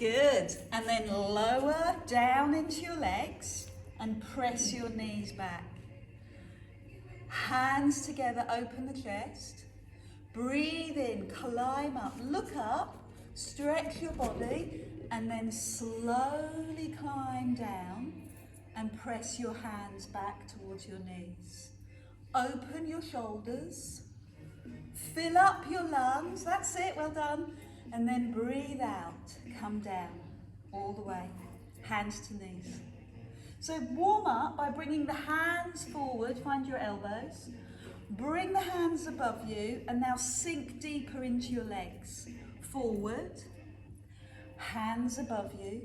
Good. And then lower down into your legs and press your knees back. Hands together, open the chest. Breathe in, climb up, look up, stretch your body, and then slowly climb down and press your hands back towards your knees. Open your shoulders, fill up your lungs, that's it, well done. And then breathe out, come down, all the way, hands to knees. So warm up by bringing the hands forward, find your elbows. Bring the hands above you and now sink deeper into your legs. Forward, hands above you,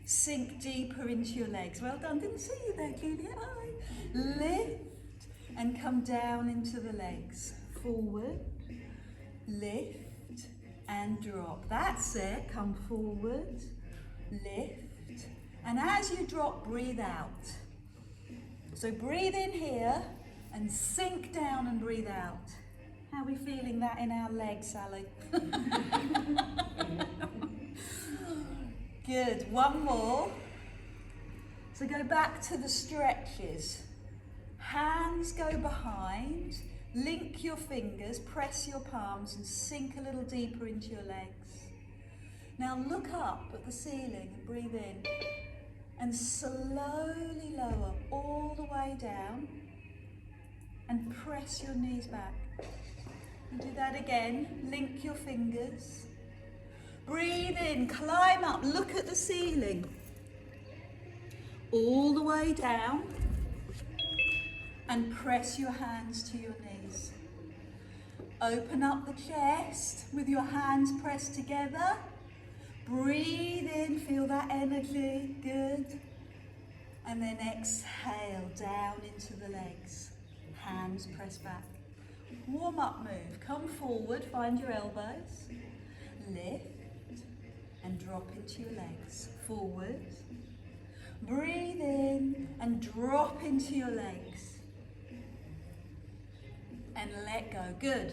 sink deeper into your legs. Well done, didn't see you there, Julia. Hi. Lift and come down into the legs. Forward, lift and drop. That's it, come forward, lift. And as you drop, breathe out. So breathe in here and sink down and breathe out. How are we feeling that in our legs, Sally? Good, one more. So go back to the stretches. Hands go behind, link your fingers, press your palms and sink a little deeper into your legs. Now look up at the ceiling and breathe in and slowly lower all the way down and press your knees back. And do that again, link your fingers. Breathe in, climb up, look at the ceiling. All the way down and press your hands to your knees. Open up the chest with your hands pressed together. Breathe in, feel that energy, good. And then exhale down into the legs. Hands pressed back. Warm up move, come forward, find your elbows. Lift and drop into your legs. Forward. Breathe in and drop into your legs. And let go, good.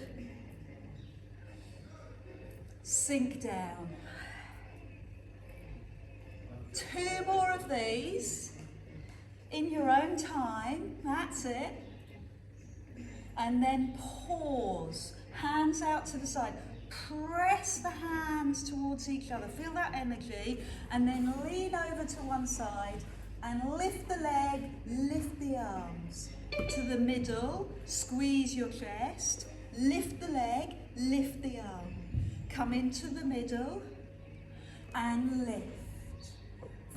Sink down. 2 more of these in your own time, that's it. And then pause, hands out to the side. Press the hands towards each other, feel that energy, and then lean over to one side and lift the leg, lift the arms. To the middle, squeeze your chest, lift the leg, lift the arm. Come into the middle and lift.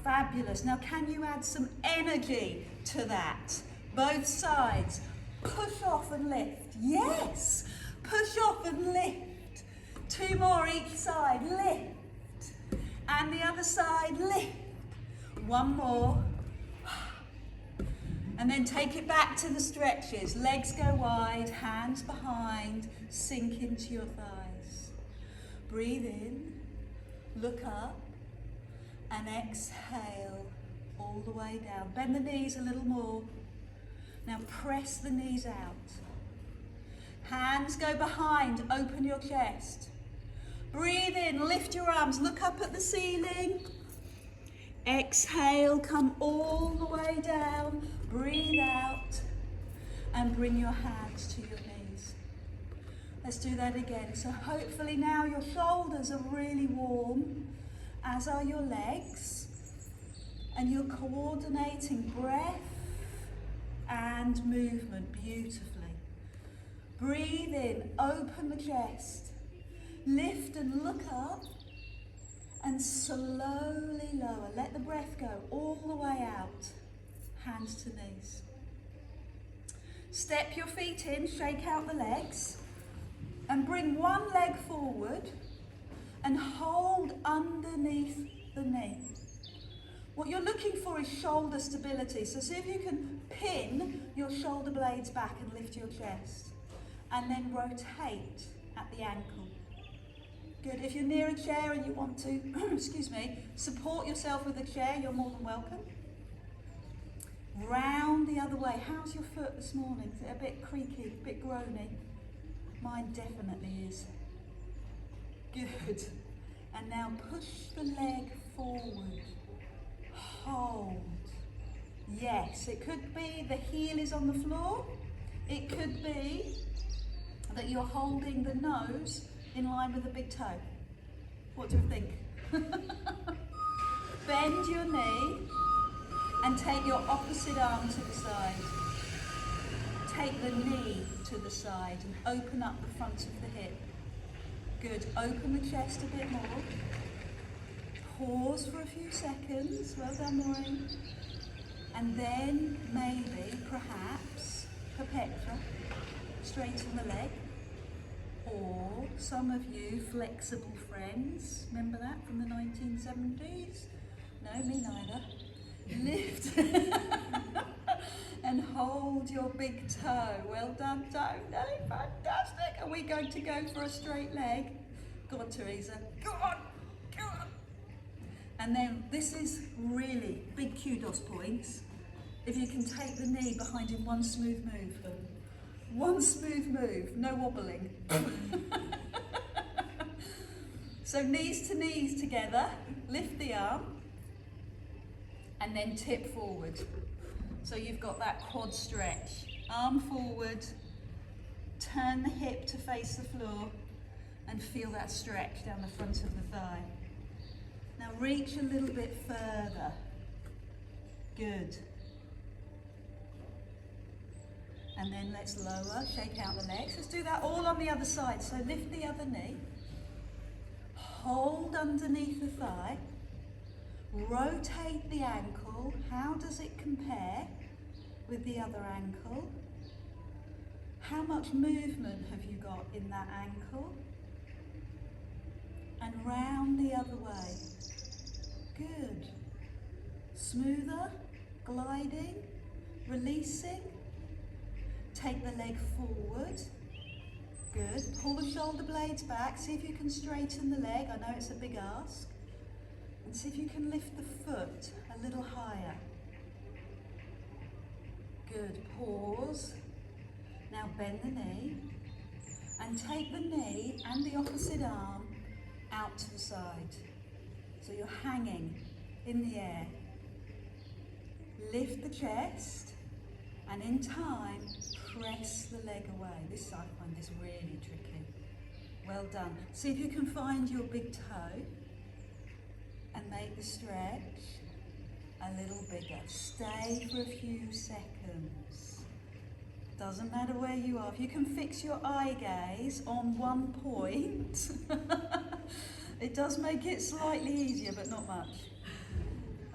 Fabulous. Now can you add some energy to that? Both sides. Push off and lift. Yes. Push off and lift. 2 more each side. Lift. And the other side. Lift. 1 more. And then take it back to the stretches. Legs go wide, hands behind, sink into your thighs. Breathe in, look up, and exhale all the way down. Bend the knees a little more. Now press the knees out. Hands go behind, open your chest. Breathe in, lift your arms, look up at the ceiling. Exhale, come all the way down. Breathe out and bring your hands to your knees. Let's do that again. So hopefully now your shoulders are really warm, as are your legs, and you're coordinating breath and movement beautifully. Breathe in, open the chest, lift and look up, and slowly lower. Let the breath go all the way out. Hands to knees. Step your feet in, shake out the legs, and bring one leg forward and hold underneath the knee. What you're looking for is shoulder stability. So see if you can pin your shoulder blades back and lift your chest. And then rotate at the ankle. Good. If you're near a chair and you want to, excuse me, support yourself with a chair, you're more than welcome. Round the other way. How's your foot this morning? Is it a bit creaky, a bit groany? Mine definitely is. Good. And now push the leg forward, hold. Yes, it could be the heel is on the floor. It could be that you're holding the nose in line with the big toe. What do you think? Bend your knee and take your opposite arm to the side. Take the knee to the side and open up the front of the hip. Good, open the chest a bit more. Pause for a few seconds, well done Maureen. And then maybe, perhaps, Perpetua, straighten the leg. Or some of you flexible friends, remember that from the 1970s? No, me neither. Lift and hold your big toe. Well done, toe. No, fantastic. Are we going to go for a straight leg? Go on, Teresa. Go on, go on. And then this is really big kudos points. If you can take the knee behind in one smooth move. One smooth move, no wobbling. So knees to knees together, lift the arm, and then tip forward. So you've got that quad stretch. Arm forward, turn the hip to face the floor, and feel that stretch down the front of the thigh. Now reach a little bit further. Good. And then let's lower, shake out the legs. Let's do that all on the other side. So lift the other knee, hold underneath the thigh, rotate the ankle. How does it compare with the other ankle? How much movement have you got in that ankle? And round the other way. Good. Smoother, gliding, releasing. Take the leg forward. Good. Pull the shoulder blades back. See if you can straighten the leg. I know it's a big ask. And see if you can lift the foot a little higher. Good. Pause. Now bend the knee. And take the knee and the opposite arm out to the side. So you're hanging in the air. Lift the chest. And in time, press the leg away. I find this really tricky. Well done. See if you can find your big toe and make the stretch a little bigger. Stay for a few seconds. Doesn't matter where you are. If you can fix your eye gaze on one point, it does make it slightly easier, but not much.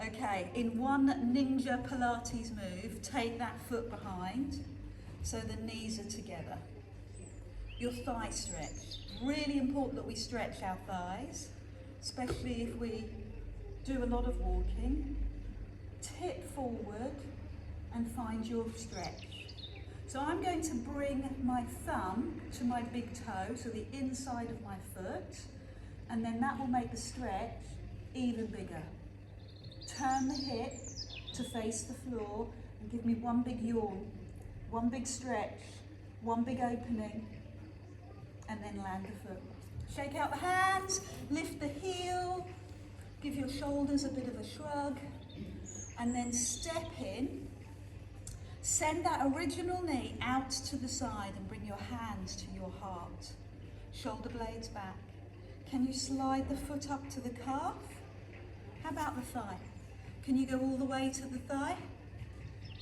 Okay, in one ninja Pilates move, take that foot behind so the knees are together. Your thigh stretch. Really important that we stretch our thighs, especially if we do a lot of walking. Tip forward and find your stretch. So I'm going to bring my thumb to my big toe, so the inside of my foot, and then that will make the stretch even bigger. Turn the hip to face the floor and give me one big yawn, one big stretch, one big opening, and then land the foot. Shake out the hands, lift the heel, give your shoulders a bit of a shrug, and then step in. Send that original knee out to the side and bring your hands to your heart. Shoulder blades back. Can you slide the foot up to the calf? How about the thigh? Can you go all the way to the thigh?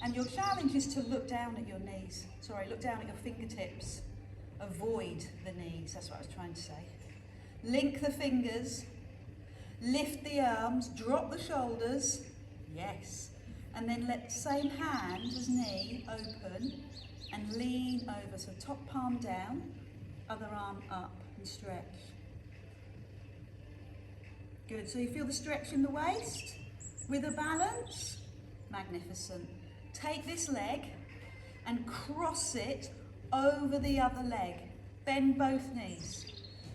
And your challenge is to look down at your knees. Sorry, look down at your fingertips. Avoid the knees, that's what I was trying to say. Link the fingers, lift the arms, drop the shoulders. Yes. And then let the same hand as knee open and lean over. So top palm down, other arm up and stretch. Good, so you feel the stretch in the waist with a balance? Magnificent. Take this leg and cross it over the other leg. Bend both knees.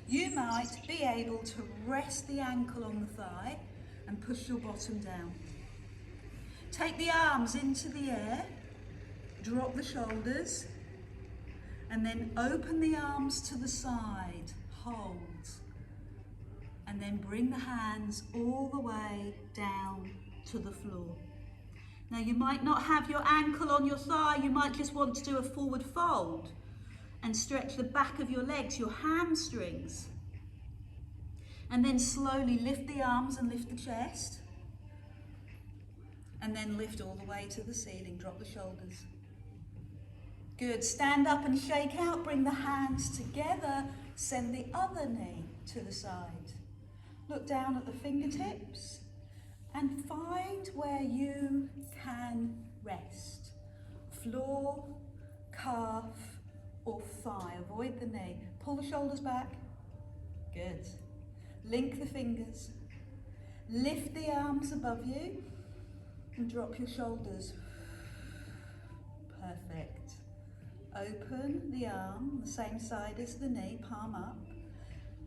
You might be able to rest the ankle on the thigh and push your bottom down. Take the arms into the air, drop the shoulders, and then open the arms to the side. Hold. And then bring the hands all the way down to the floor. Now you might not have your ankle on your thigh, you might just want to do a forward fold and stretch the back of your legs, your hamstrings. And then slowly lift the arms and lift the chest. And then lift all the way to the ceiling, drop the shoulders. Good, stand up and shake out, bring the hands together, send the other knee to the side. Look down at the fingertips and find where you can rest. Floor, calf or thigh, avoid the knee. Pull the shoulders back, good. Link the fingers, lift the arms above you and drop your shoulders. Perfect. Open the arm, the same side as the knee, palm up,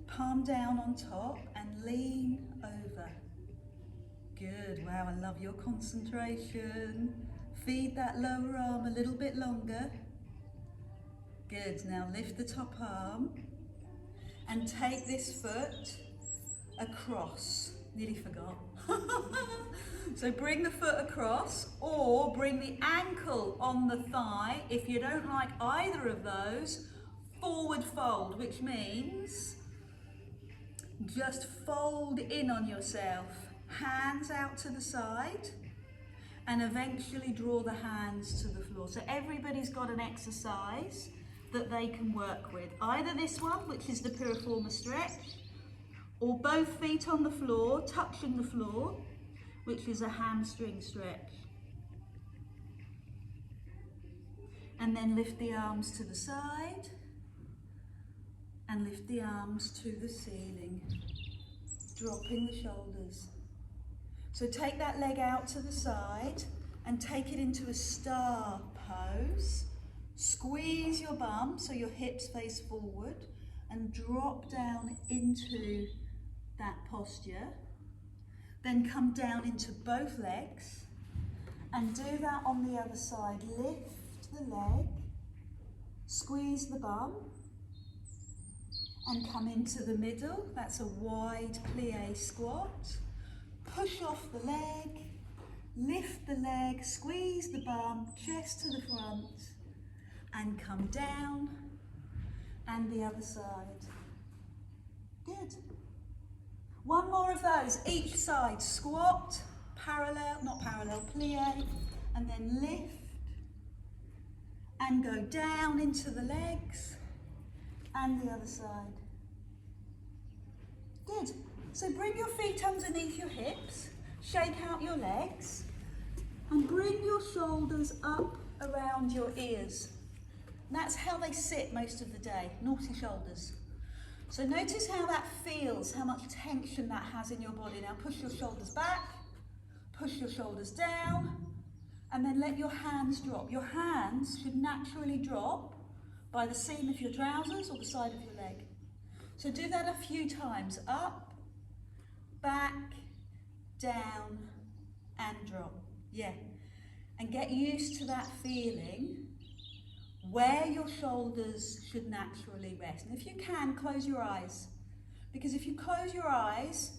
palm down on top and lean over. Good, wow, I love your concentration. Feed that lower arm a little bit longer. Good, now lift the top arm and take this foot across. Nearly forgot. So bring the foot across or bring the ankle on the thigh. If you don't like either of those, forward fold, which means just fold in on yourself. Hands out to the side and eventually draw the hands to the floor. So everybody's got an exercise that they can work with. Either this one, which is the Piriformis Stretch, or both feet on the floor, touching the floor, which is a hamstring stretch. And then lift the arms to the side and lift the arms to the ceiling, dropping the shoulders. So take that leg out to the side and take it into a star pose. Squeeze your bum so your hips face forward and drop down into that posture. Then come down into both legs and do that on the other side. Lift the leg, squeeze the bum and come into the middle. That's a wide plie squat. Push off the leg, lift the leg, squeeze the bum, chest to the front and come down and the other side. Good. One more of those, each side, squat, parallel, not parallel, plie, and then lift and go down into the legs and the other side. Good. So bring your feet underneath your hips, shake out your legs, and bring your shoulders up around your ears. And that's how they sit most of the day, naughty shoulders. So notice how that feels, how much tension that has in your body. Now push your shoulders back, push your shoulders down, and then let your hands drop. Your hands should naturally drop by the seam of your trousers or the side of your leg. So do that a few times. Up, back, down, and drop. Yeah. And get used to that feeling where your shoulders should naturally rest. And if you can, close your eyes. Because if you close your eyes,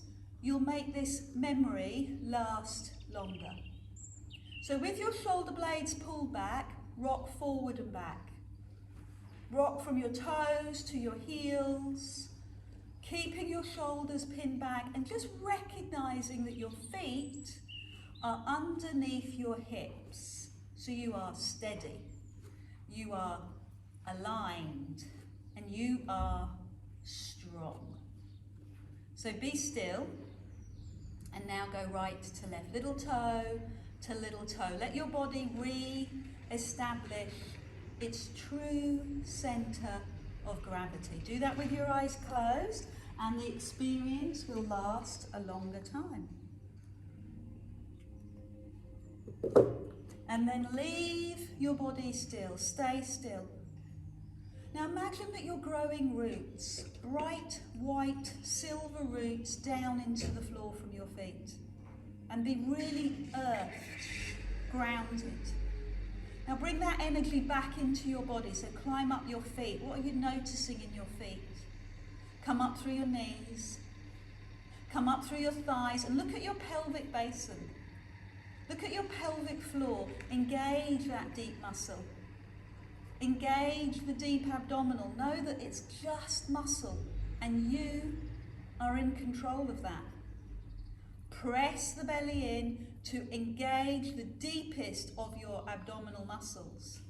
you'll make this memory last longer. So with your shoulder blades pulled back, rock forward and back. Rock from your toes to your heels, keeping your shoulders pinned back and just recognizing that your feet are underneath your hips. So you are steady. You are aligned and you are strong. So be still and now go right to left, little toe to little toe. Let your body re-establish its true center of gravity. Do that with your eyes closed and the experience will last a longer time. And then leave your body still, stay still. Now imagine that you're growing roots, bright white silver roots down into the floor from your feet. And be really earthed, grounded. Now bring that energy back into your body, so climb up your feet. What are you noticing in your feet? Come up through your knees, Come up through your thighs and look at your pelvic basin. Look at your pelvic floor. Engage that deep muscle. Engage the deep abdominal. Know that it's just muscle and you are in control of that. Press the belly in to engage the deepest of your abdominal muscles.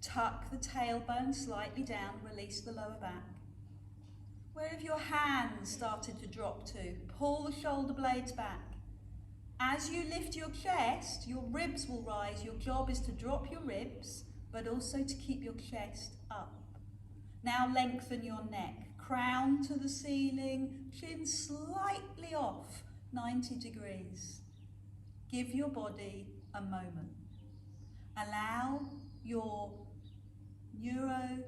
Tuck the tailbone slightly down, release the lower back. Where have your hands started to drop to? Pull the shoulder blades back. As you lift your chest, your ribs will rise. Your job is to drop your ribs, but also to keep your chest up. Now lengthen your neck. Crown to the ceiling, chin slightly off, 90 degrees. Give your body a moment. Allow your neuro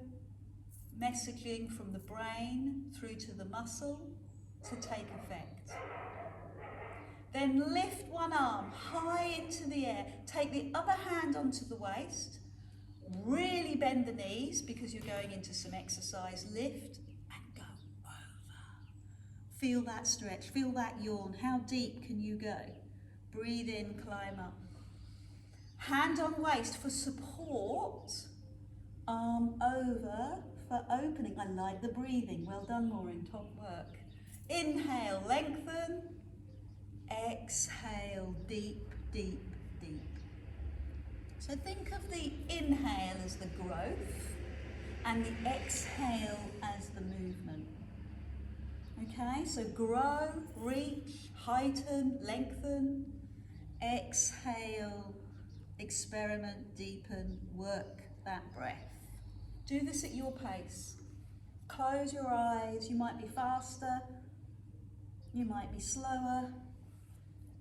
messaging from the brain through to the muscle to take effect. Then lift one arm high into the air. Take the other hand onto the waist. Really bend the knees because you're going into some exercise. Lift and go over. Feel that stretch, feel that yawn. How deep can you go? Breathe in, climb up. Hand on waist for support. Arm over for opening. I like the breathing. Well done, Maureen. Top work. Inhale, lengthen. Exhale, deep, deep, deep. So think of the inhale as the growth and the exhale as the movement. Okay, so grow, reach, heighten, lengthen. Exhale, experiment, deepen, work that breath. Do this at your pace. Close your eyes. You might be faster, you might be slower,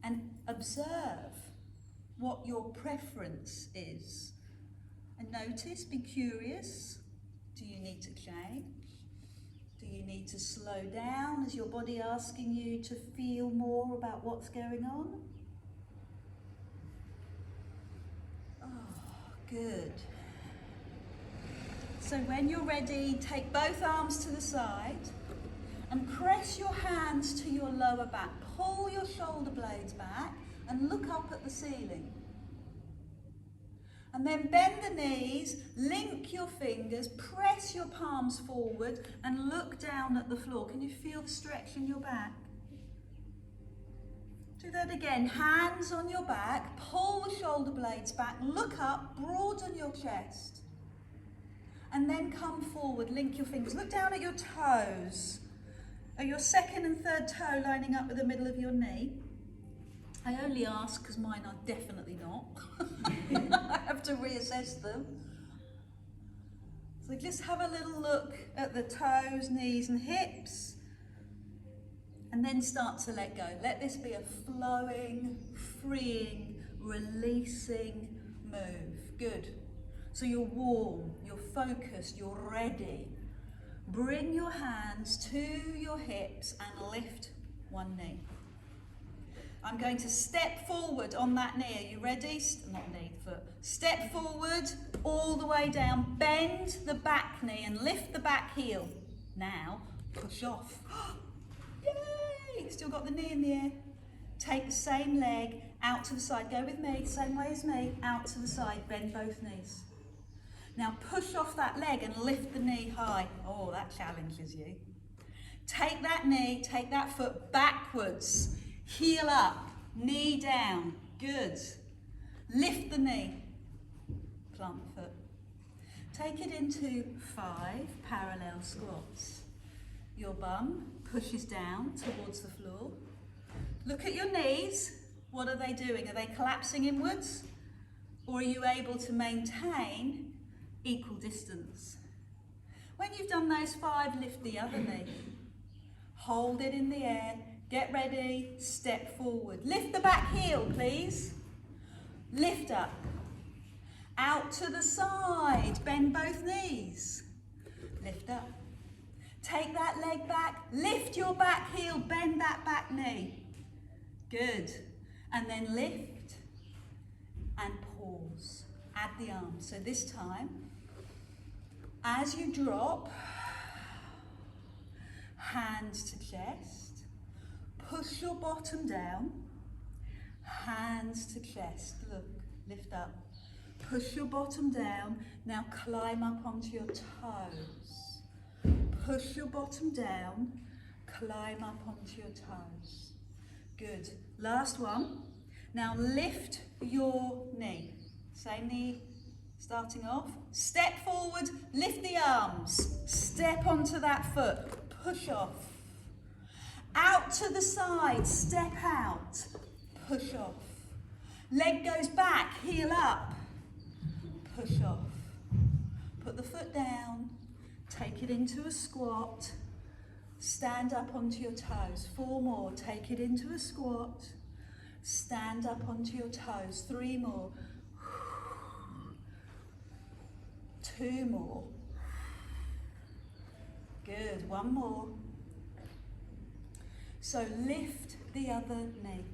and observe what your preference is. And notice, be curious. Do you need to change? Do you need to slow down? Is your body asking you to feel more about what's going on? Oh, good. So when you're ready, take both arms to the side and press your hands to your lower back. Pull your shoulder blades back and look up at the ceiling. And then bend the knees, link your fingers, press your palms forward and look down at the floor. Can you feel the stretch in your back? Do that again. Hands on your back, pull the shoulder blades back, look up, broaden your chest. And then come forward, link your fingers. Look down at your toes. Are your second and third toe lining up with the middle of your knee? I only ask because mine are definitely not. I have to reassess them. So just have a little look at the toes, knees and hips. And then start to let go. Let this be a flowing, freeing, releasing move. Good. So you're warm, you're focused, you're ready. Bring your hands to your hips and lift one knee. I'm going to step forward on that knee. Are you ready? Not knee, foot. Step forward all the way down. Bend the back knee and lift the back heel. Now, push off. Yay! Still got the knee in the air. Take the same leg out to the side. Go with me, same way as me. Out to the side, bend both knees. Now push off that leg and lift the knee high. Oh, that challenges you. Take that knee, take that foot backwards. Heel up, knee down. Good. Lift the knee. Plant the foot. Take it into 5 parallel squats. Your bum pushes down towards the floor. Look at your knees. What are they doing? Are they collapsing inwards? Or are you able to maintain equal distance? When you've done those 5, lift the other knee. Hold it in the air. Get ready. Step forward. Lift the back heel, please. Lift up. Out to the side. Bend both knees. Lift up. Take that leg back. Lift your back heel. Bend that back knee. Good. And then lift and pause. Add the arms. So this time, as you drop, hands to chest, Push your bottom down, hands to chest, look, lift up. Push your bottom down, now climb up onto your toes. Push your bottom down, climb up onto your toes. Good, last one. Now lift your knee, same knee starting off. Step forward, lift the arms, step onto that foot, push off. Out to the side, step out, push off. Leg goes back, heel up, push off. Put the foot down, take it into a squat, stand up onto your toes. 4 more, take it into a squat, stand up onto your toes. 3 more. 2 more. Good, 1 more. So lift the other knee.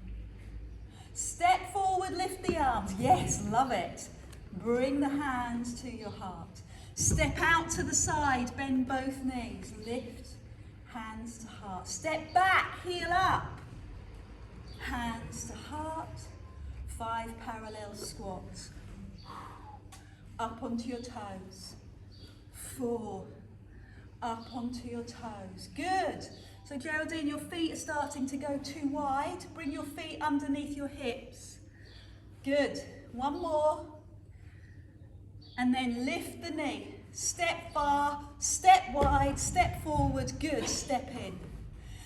Step forward, lift the arms. Yes, love it. Bring the hands to your heart. Step out to the side, bend both knees. Lift, hands to heart. Step back, heel up. Hands to heart. 5 parallel squats. Up onto your toes. 4. Up onto your toes. Good. So Geraldine, your feet are starting to go too wide. Bring your feet underneath your hips. Good. 1 more. And then lift the knee. Step far, step wide, step forward. Good. Step in.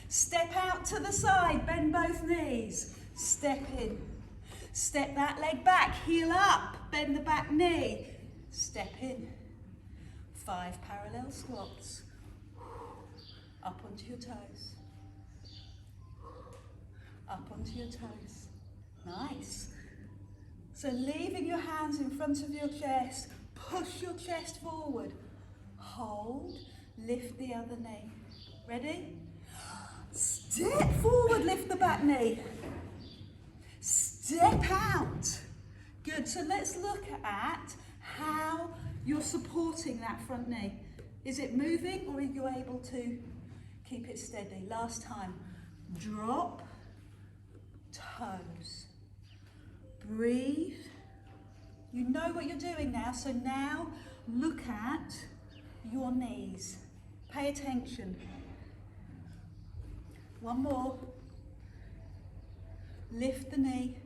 Step out to the side. Bend both knees. Step in. Step that leg back. Heel up. Bend the back knee. Step in. 5 parallel squats. Up onto your toes. Up onto your toes. Nice. So leaving your hands in front of your chest, push your chest forward. Hold, lift the other knee. Ready? Step forward, lift the back knee. Step out. Good, so let's look at how you're supporting that front knee. Is it moving or are you able to keep it steady? Last time. Drop, toes. Breathe. You know what you're doing now, so now look at your knees. Pay attention. 1 more. Lift the knee.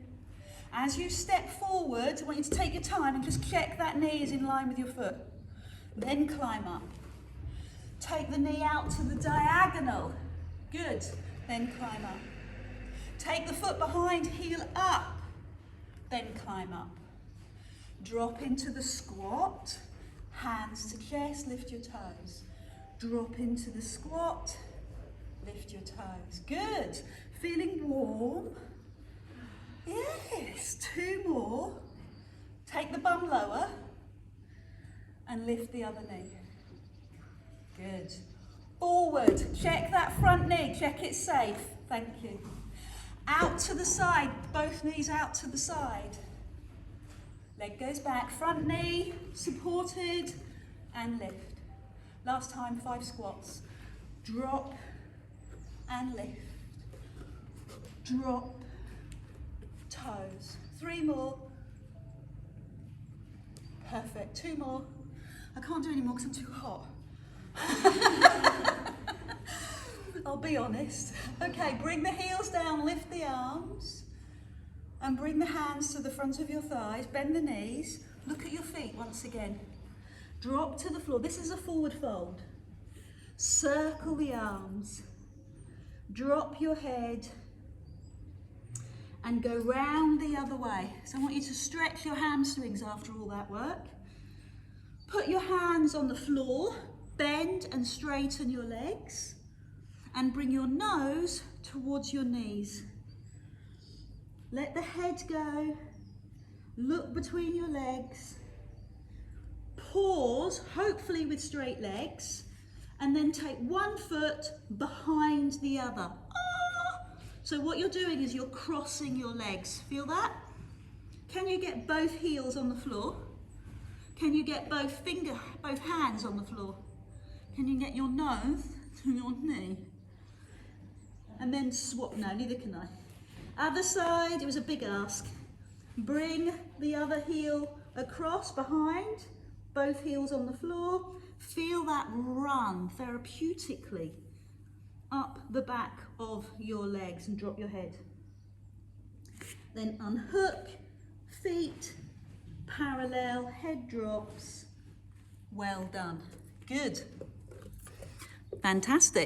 As you step forward, I want you to take your time and just check that knee is in line with your foot. Then climb up. Take the knee out to the diagonal. Good. Then climb up. Take the foot behind, heel up. Then climb up. Drop into the squat. Hands to chest, lift your toes. Drop into the squat. Lift your toes. Good. Feeling warm? Yes. 2 more. Take the bum lower and lift the other knee. Good. Forward. Check that front knee. Check it's safe. Thank you. Out to the side. Both knees out to the side. Leg goes back. Front knee supported and lift. Last time, 5 squats. Drop and lift. Drop. Toes. 3 more. Perfect. 2 more. I can't do any more because I'm too hot. I'll be honest. Okay, bring the heels down, lift the arms, and bring the hands to the front of your thighs, bend the knees, look at your feet once again. Drop to the floor. This is a forward fold. Circle the arms. Drop your head and go round the other way. So I want you to stretch your hamstrings after all that work. Put your hands on the floor, bend and straighten your legs, and bring your nose towards your knees. Let the head go, look between your legs, pause, hopefully with straight legs, and then take 1 foot behind the other. So what you're doing is you're crossing your legs. Feel that? Can you get both heels on the floor? Can you get both hands on the floor? Can you get your nose to your knee? and then swap. No, neither can I. Other side, it was a big ask. Bring the other heel across behind, both heels on the floor. Feel that run therapeutically up the back of your legs and drop your head. Then unhook, feet parallel, head drops. Well done. Good. Fantastic.